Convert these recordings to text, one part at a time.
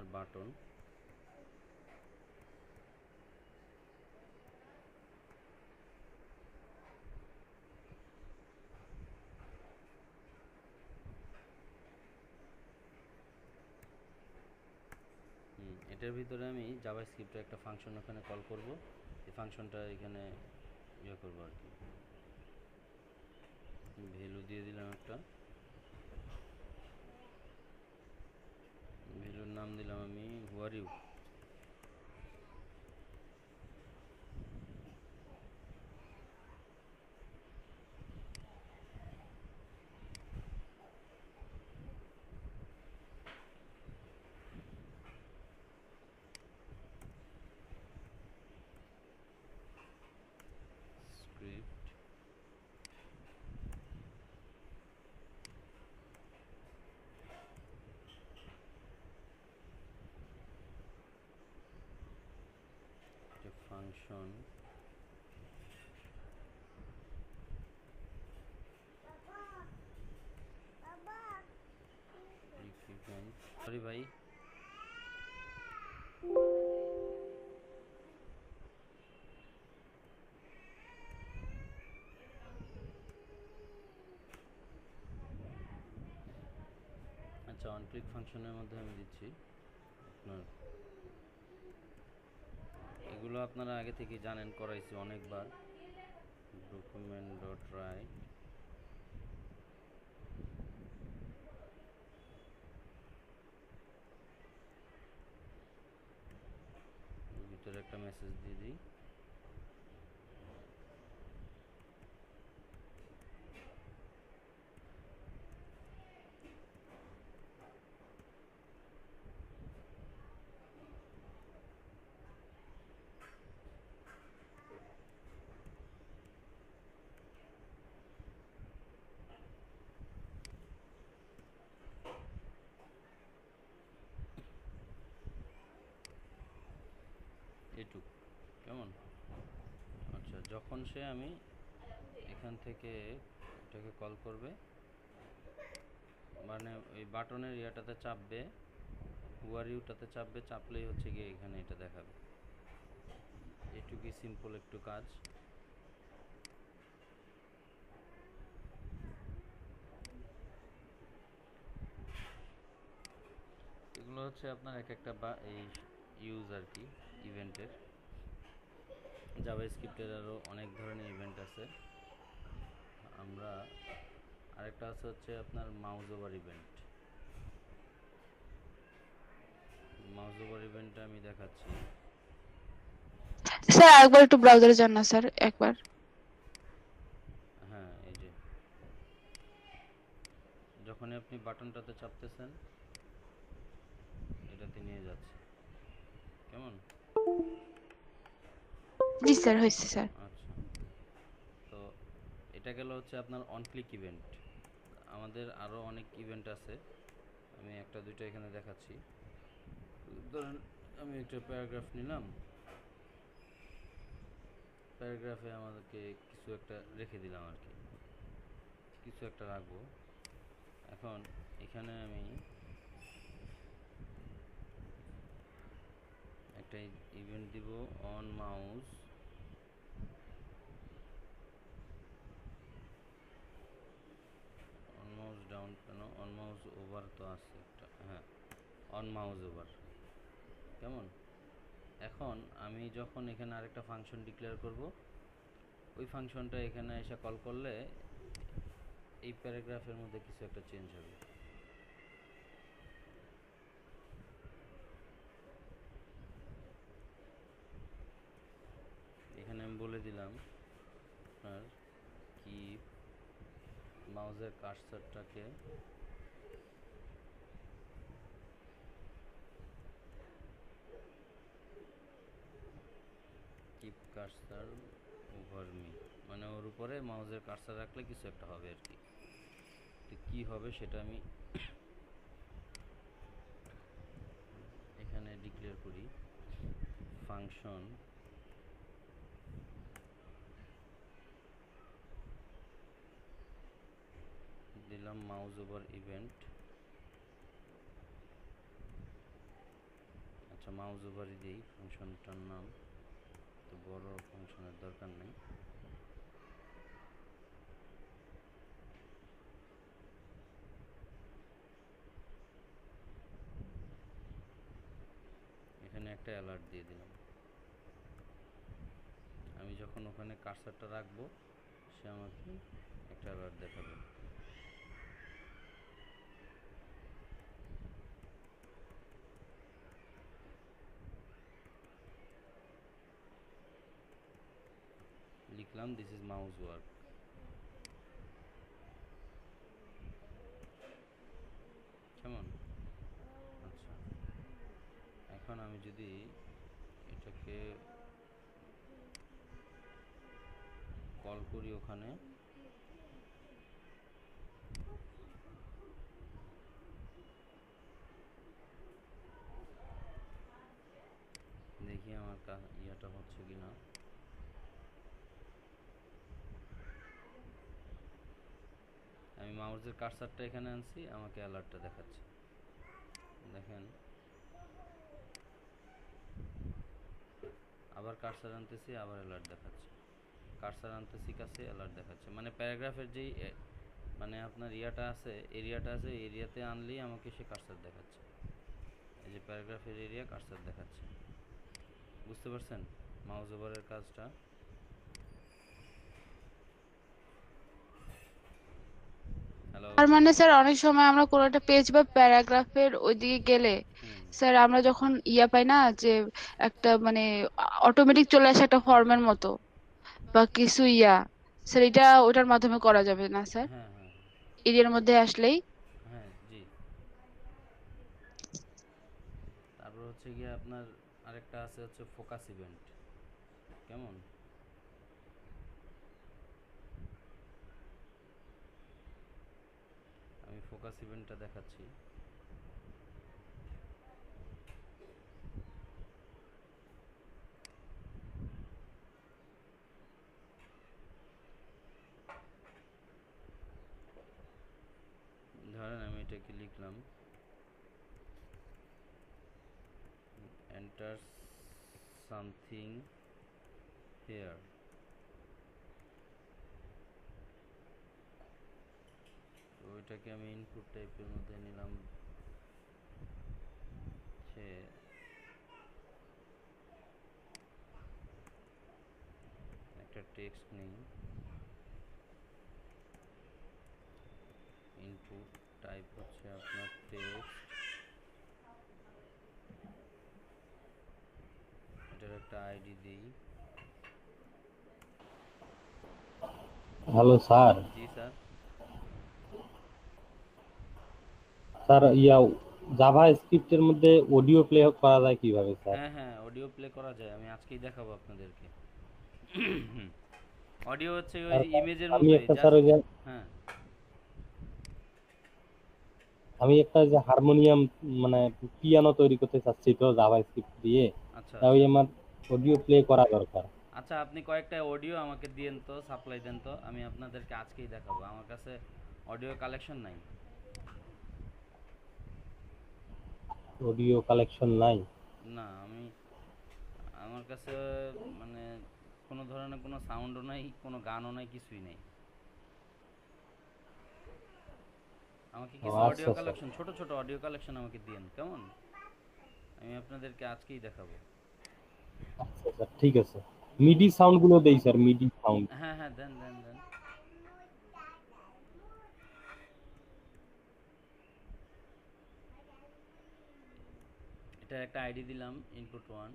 আপনার বাটন। এটার ভিতরে আমি জাভাস্ক্রিপ্টের একটা ফাংশন ওখানে কল করব, এই ফাংশনটা এখানে ইয়ে করবো আর কি, ভ্যালু দিয়ে দিলাম একটা, ভ্যালুর নাম দিলাম আমি who are you. Script function sorry ভাই, আচ্ছা অন ক্লিক ফাংশনের মধ্যে আমি দিচ্ছি আপনার, এগুলো আপনারা আগে থেকে জানেন, করাইছি অনেকবার। ডকুমেন্ট ডট রাইট, ভিতরে একটা মেসেজ দিয়ে দিই, এটুক কেমন। আচ্ছা যখন সে আমি এখান থেকে এটাকে কল করবে, মানে ওই বাটনের ইয়াটাতে চাপবে, হু আর ইউটাতে চাপবে, চাপলেই হচ্ছে গিয়ে এখানে এটা দেখাবে। এটুকুই সিম্পল একটু কাজ। এগুলো হচ্ছে আপনার এক একটা বা এই ইউজ আর কি ইভেন্টের। জাভাস্ক্রিপ্টের আরও অনেক ধরনের ইভেন্ট আছে। আমরা আরেকটা আছে হচ্ছে আপনার mouse over event. Mouse over ইভেন্টটা আমি দেখাচ্ছি। স্যার একবার একটু ব্রাউজারে যান না স্যার একবার। হ্যাঁ এই যে যখনই আপনি বাটনটাতে চাপতেছেন এটাতে নিয়ে যাচ্ছে, কেমন। জি স্যার হয়েছে স্যার। আচ্ছা, তো এটা গেল হচ্ছে আপনার অন ক্লিক ইভেন্ট। আমাদের আরও অনেক ইভেন্ট আছে, আমি একটা দুইটা এখানে দেখাচ্ছি। ধরেন আমি একটা প্যারাগ্রাফ নিলাম, প্যারাগ্রাফে আমাদেরকে কিছু একটা রেখে দিলাম আর কি, কিছু একটা রাখবো। এখন এখানে আমি একটা ইভেন্ট দিব on mouse, on mouse down কেন, অন মাউস ওভার তো আছে একটা, হ্যাঁ অন মাউস ওভার, কেমন। এখন আমি যখন এখানে আরেকটা ফাংশন ডিক্লেয়ার করব, ওই ফাংশনটা এখানে এসে কল করলে এই প্যারাগ্রাফের মধ্যে কিছু একটা চেঞ্জ হবে। এখানে আমি বলে দিলাম আপনার কি মাউসের কার্সারটাকে কিপ কার্সার ওভার মি, মানে ওর উপরে মাউসের কার্সার রাখলে কিছু একটা হবে আর কি। তো কী হবে সেটা আমি এখানে ডিক্লেয়ার করি, ফাংশন দিলাম মাউস ওভার ইভেন্ট, আচ্ছা মাউস ওভারই দিই ফাংশনটার নাম, তো বড় ফাংশনের দরকার নেই। এখানে একটা অ্যালার্ট দিয়ে দিলাম, আমি যখন ওখানে কার্সারটা রাখবো সে আমাকে একটা অ্যালার্ট দেখাবে। লিখলাম দিস ইজ মাউস ওয়ার্ক। কেমন? আচ্ছা, এখন আমি যদি এটাকে কল করি ওখানে, দেখি আমার ইয়েটা হচ্ছে কিনা। আমি মাউসের কার্সারটা এখানে আনছি, আমাকে অ্যালার্টটা দেখাচ্ছে, দেখেন। আবার কার্সার আনতেছি, আবার অ্যালার্ট দেখাচ্ছে, কার্সার আনতেছি, কাছে অ্যালার্ট দেখাচ্ছে। মানে প্যারাগ্রাফের যেই মানে আপনার ইয়াটা আছে, এরিয়াটা আছে, এরিয়াতে আনলেই আমাকে সে কার্সার দেখাচ্ছে। এই যে প্যারাগ্রাফের এরিয়া কার্সার দেখাচ্ছে, বুঝতে পারছেন মাউস ওভারের কাজটা? হ্যালো। তার মানে স্যার অনেক সময় আমরা কোনো একটা পেজ বা প্যারাগ্রাফের ওইদিকে গেলে হুম। স্যার আমরা যখন ইয়া পাই না যে একটা মানে অটোমেটিক চলে আসে একটা ফর্মের মতো বা কিছু ইয়া, স্যার এটা ওটার মাধ্যমে করা যাবে না স্যার? হ্যাঁ হ্যাঁ এরিয়ার মধ্যে আসলেই হ্যাঁ, জি। তারপর হচ্ছে গিয়ে আপনার আরেকটা আছে হচ্ছে ফোকাস ইভেন্ট। কেমন? আমি ফোকাস ইভেন্টটা দেখাচ্ছি। ধরেন আমি এটাকে লিখলাম এন্টার সামথিং হেয়ার। তো ওইটাকে আমি ইনপুট টাইপের মধ্যে নিলাম, সে একটা টেক্সট নেই, ইনপুট টাইপ হচ্ছে আপনার টেক্সট, এটার একটা আইডি দিই। Hello sir. জি স্যার। স্যার জাভা স্ক্রিপ্টের মধ্যে অডিও প্লে করা যায় কিভাবে স্যার? হ্যাঁ হ্যাঁ, অডিও প্লে করা যায়, আমি আজকেই দেখাবো আপনাদেরকে। অডিও হচ্ছে ওই আর ইমেজের আমি মতোই একটা স্যার জাস্ট। ওই যে হ্যাঁ আমি একটা যে হারমোনিয়াম মানে পিয়ানো তৈরি করতে চাচ্ছি তো জাভা স্ক্রিপ্ট দিয়ে, আচ্ছা তাই আচ্ছা আমার অডিও প্লে করা দরকার। আচ্ছা, আপনি কয়েকটা অডিও আমাকে দিয়েন তো, সাপ্লাই দেন তো, আমি আপনাদেরকে আজকেই দেখাবো। আমার কাছে অডিও কালেকশন নাই। অডিও কালেকশন নাই? না, আমার কাছে মানে কোনো ধরনের কোনো সাউন্ডও নাই, কোনো গানও নাই, কিছুই নেই। আমাকে ও কিছু অডিও আচ্ছা স্যার। কালেকশন, ছোট ছোট অডিও কালেকশন আমাকে দিয়েন, কেমন? আমি আপনাদেরকে আজকেই দেখাবো। আচ্ছা স্যার, ঠিক আছে। মিডি সাউন্ড গুলো দেই স্যার, মিডি সাউন্ড। হ্যাঁ হ্যাঁ, দেন দেন দেন। এটা একটা আইডি দিলাম, ইনপুট ওয়ান।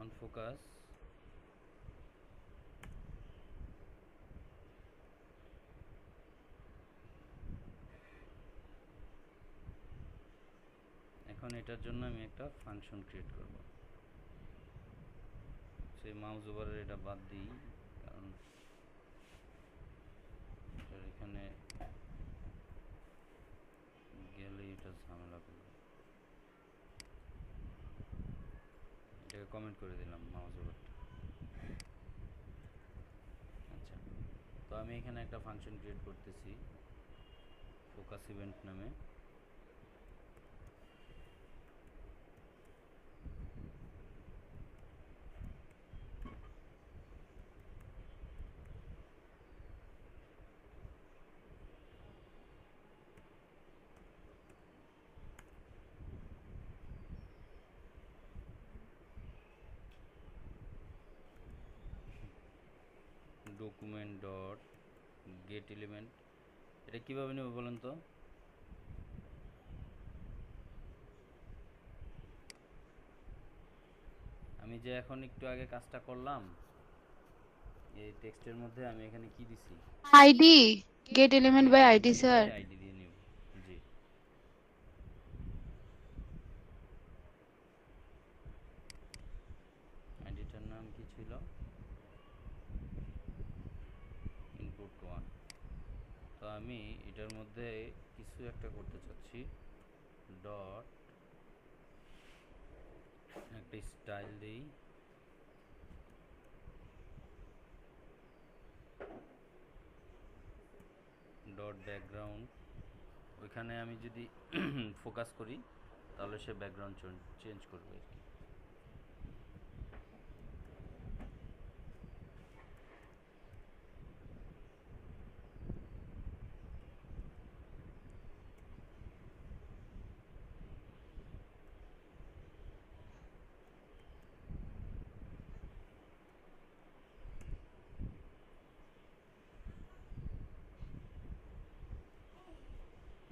On focus. এখন এটার জন্য আমি একটা ফাংশন ক্রিয়েট করব। সেই মাউস ওভারের এটা বাদ দিই, কারণ এটার এখানে গেলে এটা ঝামেলা করবে। এটাকে কমেন্ট করে দিলাম মাউস ওভারটা। আচ্ছা, তো আমি এখানে একটা ফাংশন ক্রিয়েট করতেছি ফোকাস ইভেন্ট নামে। ডকুমেন্ট ডট গেট এলিমেন্ট, এটা কিভাবে নেব বলেন তো? আমি যে এখন একটু আগে কাজটা করলাম এই টেক্সটের মধ্যে আমি এখানে কি দিছি? ID, get element by ID sir. ID দিয়ে নিব। জি, আইডিটার নাম কি ছিল? ইনপুট 1। তো আমি এটার মধ্যে কিছু একটা করতে চাচ্ছি, ডট একটা স্টাইল দেই, ডট ব্যাকগ্রাউন্ড। ওইখানে আমি যদি ফোকাস করি তাহলে সে ব্যাকগ্রাউন্ড চেঞ্জ করবে আর কি।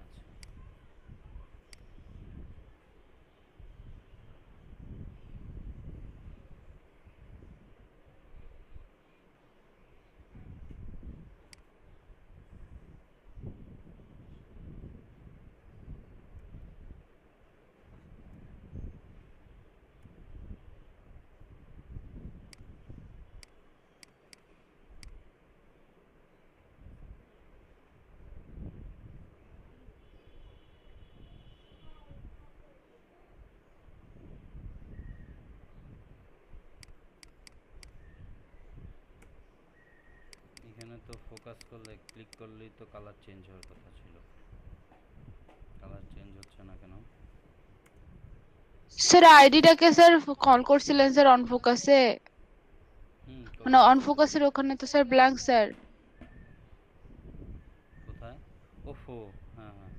আচ্ছা, এখানে তো ফোকাস করলে ক্লিক করলেই তো কালার চেঞ্জ হওয়ার কথা ছিল, কালার চেঞ্জ হচ্ছে না কেন? স্যার আইডিটাকে স্যার কল করছিলেন স্যার অন ফোকাসে, মানে অন করতেছি। ফোকাসের ওখানে তো স্যার ব্ল্যাঙ্ক স্যার। কোথায়? ওফো, হ্যাঁ হ্যাঁ,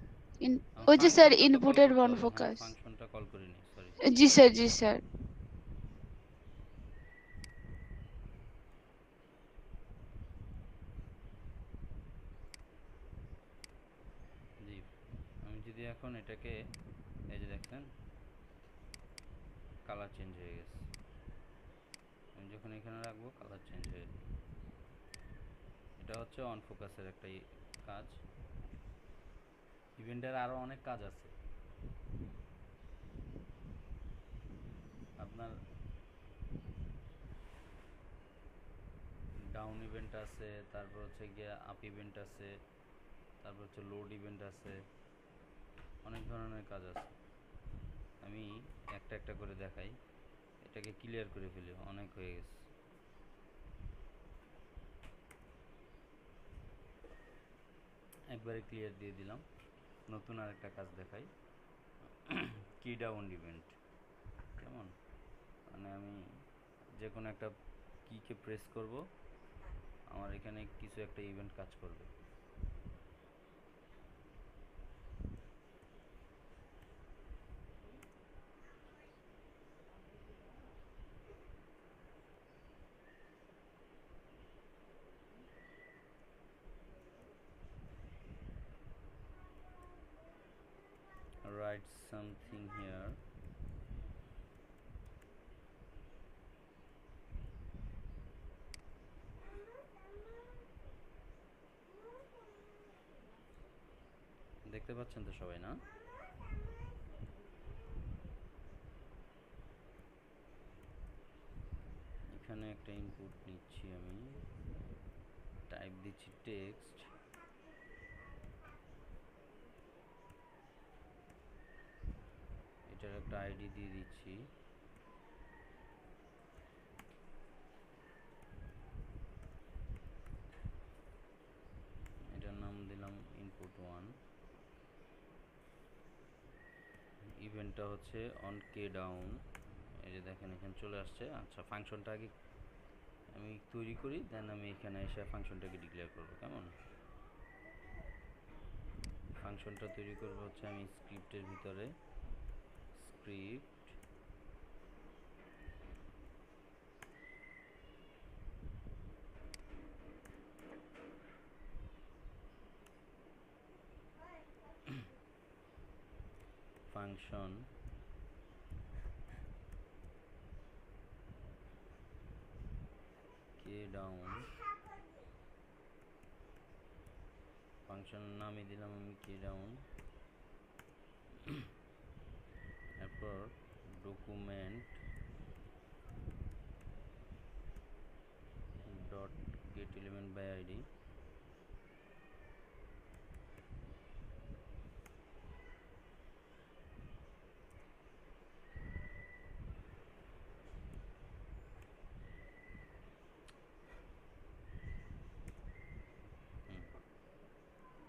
ওই যে স্যার ফাংশনটা তো কল ইনপুটের করতে অন হবে। হ্যাঁ, ফোকাস। ফাংশনটা কল করিনি, সরি। জি স্যার, জি স্যার। জি, আমি যদি এখন এটাকে এই যে দেখছেন কালার চেঞ্জ হয়ে গেছে, আমি যখন এখানে রাখবো কালার চেঞ্জ হয়ে যাবে। এটা হচ্ছে অন ফোকাসের একটা কাজ। ইভেন্টের আরও অনেক কাজ আছে। আপনার ডাউন ইভেন্ট আছে, তারপর হচ্ছে গিয়ে আপ ইভেন্ট আছে, তারপর হচ্ছে লোড ইভেন্ট আছে, অনেক ধরনের কাজ আছে। আমি একটা একটা করে দেখাই, এটাকে ক্লিয়ার করে ফেলি, অনেক হয়ে গেছে। একবারে ক্লিয়ার দিয়ে দিলাম। নতুন আরেকটা কাজ দেখাই, কি ডাউন ইভেন্ট। কেমন? মানে আমি যে কোনো একটা কিকে প্রেস করব, আমার এখানে কিছু একটা ইভেন্ট কাজ করবে। Write something here. দেখতে পাচ্ছেন তো সবাই, না? এখানে একটা ইনপুট নিচ্ছি, আমি টাইপ দিচ্ছি টেক্সট, এটার একটা আইডি দিয়ে দিচ্ছি, এলিমেন্টটা হচ্ছে অন কে ডাউন, এই যে দেখেন এখানে চলে আসছে। আচ্ছা, ফাংশনটা আগে আমি তৈরি করি, দেন আমি এখানে এসে ফাংশনটাকে ডিক্লেয়ার করব। কেমন? ফাংশনটা তৈরি করব হচ্ছে আমি স্ক্রিপ্টের ভিতরে স্ক্রিপ্ট ফাংশন কে ডাউন, ফাংশনের নামই দিলাম আমি কে ডাউন। এরপর document dot get element by ID,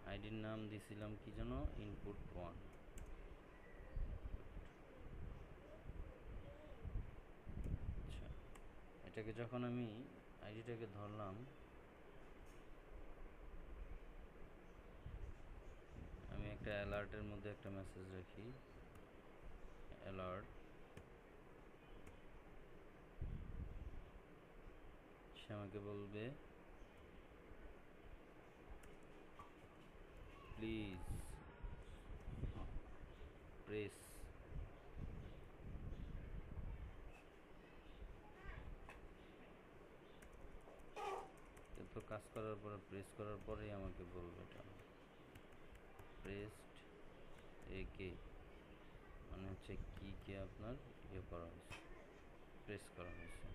আইডির নাম দিছিলাম কি যেন, ইনপুট 1। আচ্ছা, এটাকে যখন আমি আইডিটাকে ধরলাম, আমি একটা অ্যালার্টের মধ্যে একটা মেসেজ রাখি, অ্যালার্ট। সে আমাকে বলবে প্লিজ প্রেস। তো কাজ করার পরে প্রেস করার পরেই আমাকে বলবে এটা প্রেসড একে, মানে হচ্ছে কি আপনার ইয়ে করা হয়েছে, প্রেস করা হয়েছে।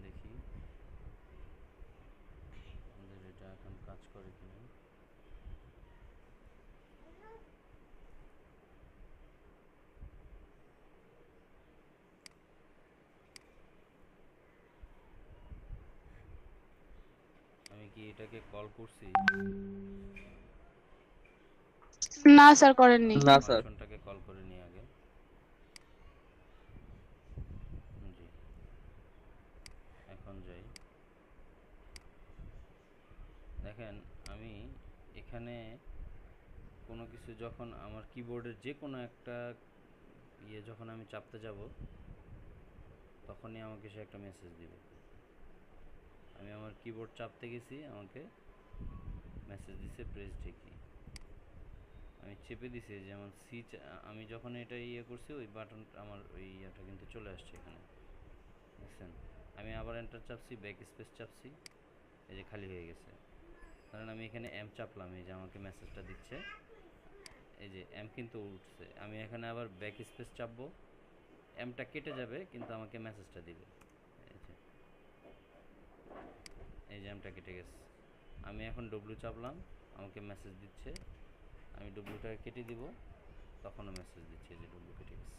দেখি আমাদের এটা এখন কাজ করে কিনা। আমি কি এটাকে কল করছি? না স্যার, করেননি। না স্যার। ফাংশনটাকে কল করে নিয়ে আগে। জি, এখন যাই। দেখেন আমি এখানে কোনো কিছু যখন আমার কিবোর্ডের যে কোনো একটা ইয়ে যখন আমি চাপতে যাব, তখনই আমাকে সে একটা মেসেজ দিবে। আমি আমার কিবোর্ড চাপতে গেছি, আমাকে মেসেজ দিছে প্রেস ঢেকি। আমি চেপে দিছি, যেমন আমি যখন এটা ইয়ে করছি ওই বাটন আমার ওই ইয়েটা কিন্তু চলে আসছে এখানে, দেখছেন? আমি আবার এন্টার চাপছি, ব্যাক স্পেস চাপছি, এই যে খালি হয়ে গেছে। কারণ আমি এখানে এম চাপলাম, এই যে আমাকে মেসেজটা দিচ্ছে, এই যে এম কিন্তু উঠছে। আমি এখানে আবার ব্যাক স্পেস চাপবো, এমটা কেটে যাবে কিন্তু আমাকে মেসেজটা দিবে। এই যে এমটা কেটে গেছে। আমি এখন ডব্লিউ চাপলাম, আমাকে মেসেজ দিচ্ছে, আমি ডব্লিউটাকে কেটে দিব, তখনও মেসেজ দিচ্ছে, এই যে ডব্লিউ কেটে গেছে।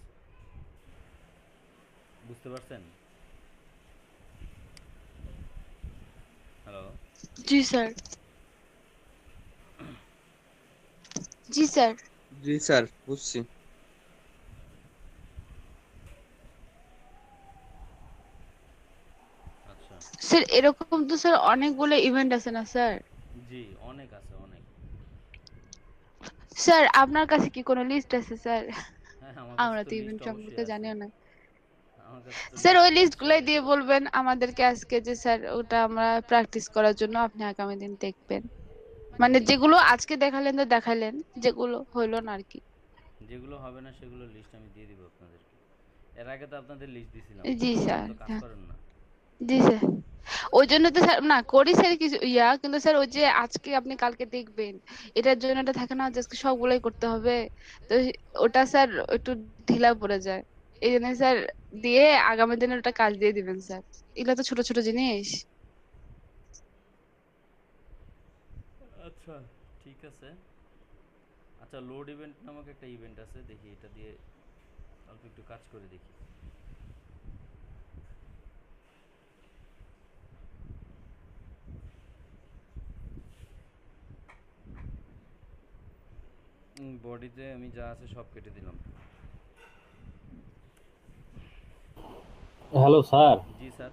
বুঝতে পারছেন? হ্যালো? জি স্যার। জি স্যার। জি স্যার, বুঝছি। আচ্ছা, স্যার এরকম তো স্যার অনেকগুলো ইভেন্ট আছে না স্যার? জি অনেক আছে, অনেক। স্যার আপনার কাছে কি কোনো লিস্ট আছে স্যার? হ্যাঁ, আমার কাছে আমরা তো তো লিস্ট ইভেন্ট অবশ্যই সম্পর্কে আছে। জানিও না আমার কাছে তো স্যার। ওই লিস্ট লিস্ট আছে। গুলাই দিয়ে বলবেন আমাদেরকে আজকে যে স্যার ওটা আমরা প্র্যাকটিস করার জন্য আপনি আগামী দিন দেখবেন, মানে যেগুলো আজকে দেখালেন তো দেখালেন, যেগুলো হইলো না আর কি। যেগুলো হবে না সেগুলো লিস্ট আমি দিয়ে দিব আপনাদেরকে। এর আগে তো আপনাদের লিস্ট দিছিলাম, জি আপনারা স্যার। তো কাজ হ্যাঁ। করেন না। জি স্যার। ওই জন্য তো স্যার না করি স্যার কিছু ইয়া, কিন্তু স্যার ওই যে আজকে আপনি কালকে দেখবেন এটার জন্য এটা থাকে না যে আজকে সবগুলাই করতে হবে, তো ওটা স্যার একটু ঢিলা পড়ে যায়। এই জন্য স্যার দিয়ে আগামী দিনে ওটা কাজ দিয়ে দিবেন স্যার। এগুলো তো ছোট ছোট জিনিস। আচ্ছা, ঠিক আছে। আচ্ছা, লোড ইভেন্ট নামক একটা ইভেন্ট আছে, দেখি এটা দিয়ে অল্প একটু কাজ করে দেখি। বডিতে আমি যা আছে সব কেটে দিলাম। হ্যালো স্যার, জি স্যার।